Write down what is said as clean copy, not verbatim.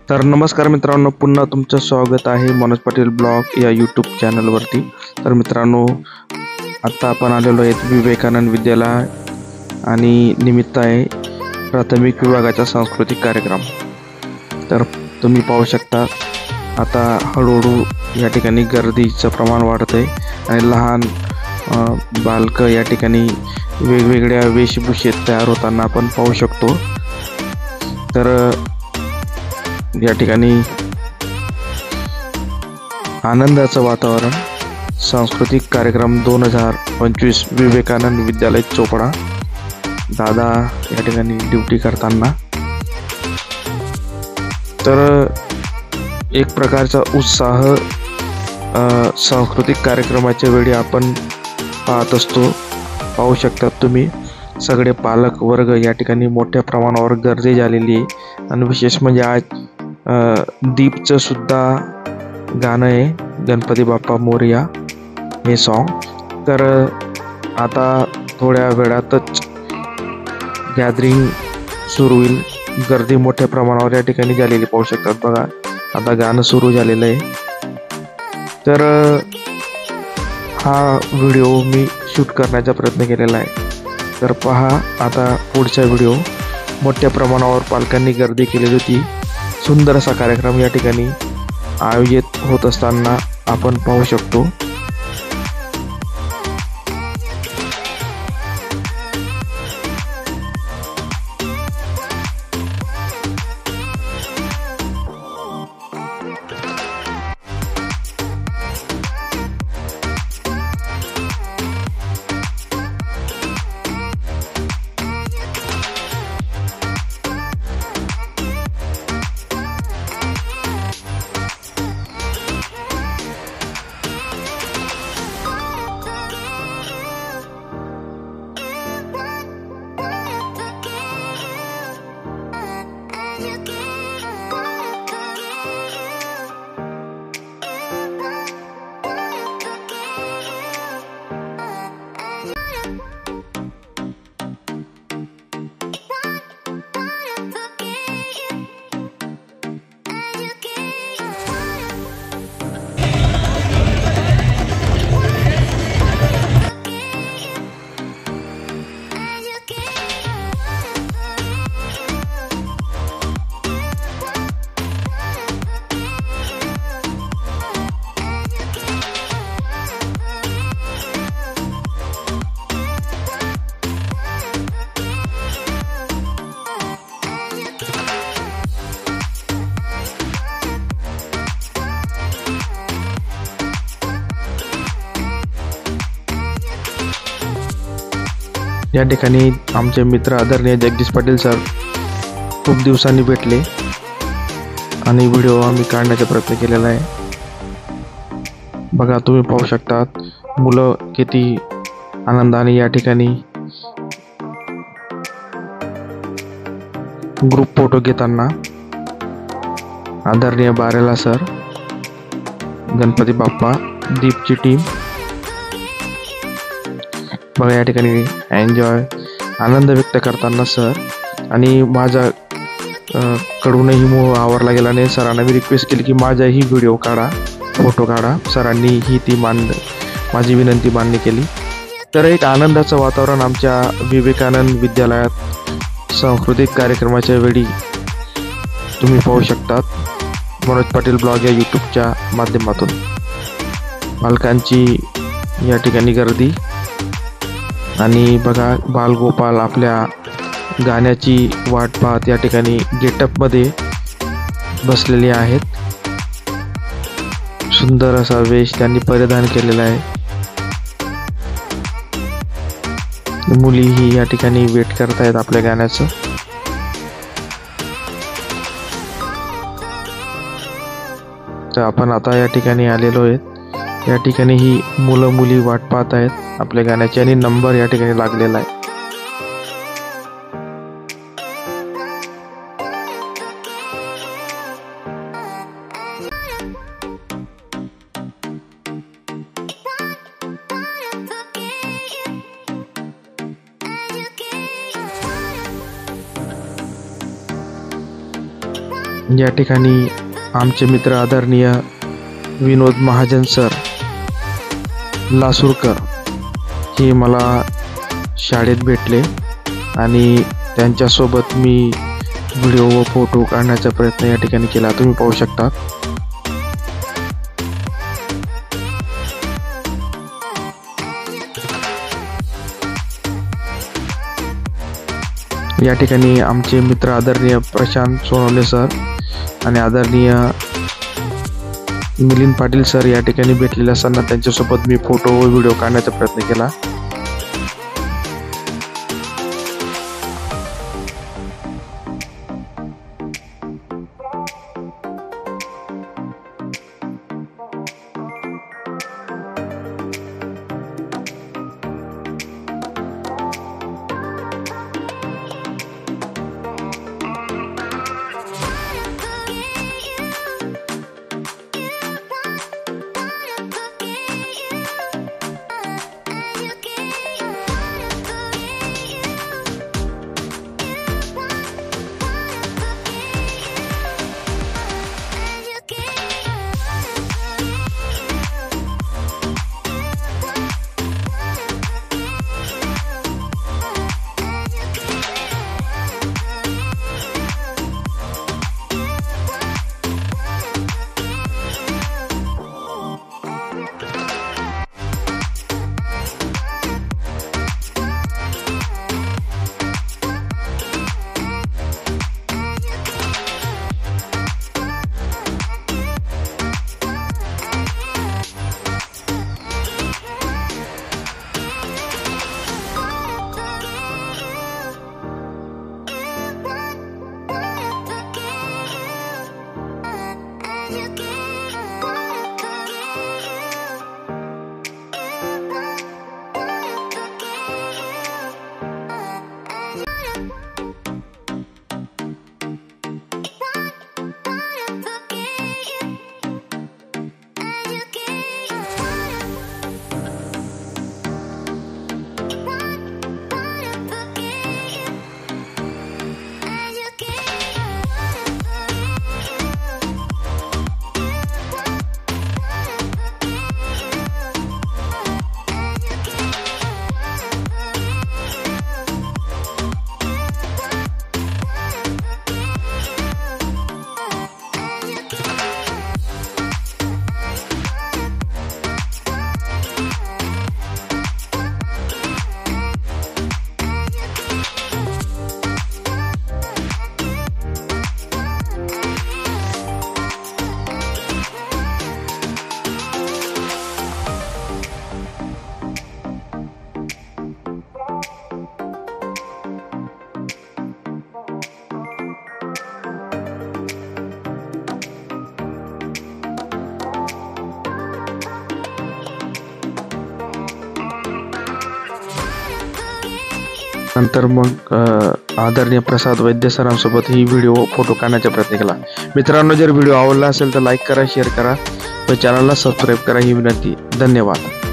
तर नमस्कार मित्रांनो, पुन्हा तुमचं स्वागत आहे मनोज पाटील ब्लॉग या यूट्यूब चॅनलवरती। तर मित्रांनो, आता आपण आलेलो आहेत विवेकानंद विद्यालय आणि निमित्त आहे प्राथमिक विभागाचा सांस्कृतिक कार्यक्रम। तर तुम्ही पाहू शकता आता हळूहळू या ठिकाणी गर्दीचं प्रमाण वाढत आहे आणि लहान बालक या ठिकाणी वेगवेगळ्या वेशभूषेत तयार होताना आपण पाहू शकतो। तर या ठिकाणी आनंदाचं वातावरण, सांस्कृतिक कार्यक्रम 2025 विवेकानंद विद्यालय चोपडा। दादा या ठिकाणी ड्युटी करताना तर एक प्रकारचा उत्साह सांस्कृतिक कार्यक्रमाच्या वेळी आपण पाहत असतो। पाहू शकता तुम्ही सगळे पालक वर्ग या ठिकाणी मोठ्या प्रमाणावर गर्दी झालेली आहे आणि विशेष म्हणजे आज दीपचं सुद्धा गाणं आहे, गणपती बाप्पा मोरया हे सॉन्ग। तर आता थोड्या वेळातच गॅदरिंग सुरू होईल, गर्दी मोठ्या प्रमाणावर या ठिकाणी झालेली पाहू शकतात। बघा आता गाणं सुरू झालेलं आहे। तर हा व्हिडिओ मी शूट करण्याचा प्रयत्न केलेला आहे। तर पहा आता पुढचा व्हिडिओ। मोठ्या प्रमाणावर पालकांनी गर्दी केलेली होती, सुंदर असा कार्यक्रम या ठिकाणी आयोजित होत असताना आपण पाहू शकतो। या ठिकाणी आमचे मित्र आदरणीय जगदीश पाटील सर खूप दिवसांनी भेटले आणि व्हिडिओ आम्ही काढण्याचा प्रयत्न केलेला आहे। बघा तुम्ही पाहू शकता मुलं किती आनंदाने या ठिकाणी ग्रुप फोटो घेताना। आदरणीय बारेला सर, गणपती बाप्पा, दीपची टीम बघा या ठिकाणी एन्जॉय आनंद व्यक्त करताना सर। आणि माझा कडूनही मोह आवरला गेला नाही। सरांना मी रिक्वेस्ट केली की माझाही व्हिडिओ काढा, फोटो काढा। सरांनी ही ती माझी विनंती मान्य केली। तर एक आनंदाचं वातावरण आमच्या विवेकानंद विद्यालयात सांस्कृतिक कार्यक्रमाच्या वेळी तुम्ही पाहू शकतात मनोज पाटील ब्लॉग या यूट्यूबच्या माध्यमातून। पालकांची या ठिकाणी गर्दी आणि बघा बालगोपाल आपल्या गाण्याची वाट पाहत या ठिकाणी गेटअपमध्ये बसलेले आहेत। सुंदर असा वेश त्यांनी परिधान केलेला आहे। मुलीही या ठिकाणी वेट करतायत आपल्या गाण्याचं। तर आपण आता या ठिकाणी आलेलो आहेत। या ठिकाणी ही मुलं मुली वाट पाहत आहेत आपल्या गाण्याची आणि नंबर या ठिकाणी लागलेला आहे। या ठिकाणी आमचे मित्र आदरणीय विनोद महाजन सर लासूरकर हे मला शाळेत भेटले आणि त्यांच्यासोबत मी व्हिडिओ व फोटो काढण्याचा प्रयत्न या ठिकाणी केला. तुम्ही पाहू शकता. या ठिकाणी आमचे मित्र आदरणीय प्रशांत सोनवणे सर आणि आदरणीय मिलिंद पाटील सर या ठिकाणी भेटलेले असताना त्यांच्यासोबत मी फोटो व व्हिडिओ काढण्याचा प्रयत्न केला. नंतर मग आदरणीय प्रसाद वैद्य सरांसोबत ही व्हिडिओ फोटो काढण्याचा प्रयत्न केला. मित्रांनो, जर व्हिडिओ आवडला असेल तर लाईक करा, शेअर करा व चॅनलला सबस्क्राईब करा ही विनंती. धन्यवाद.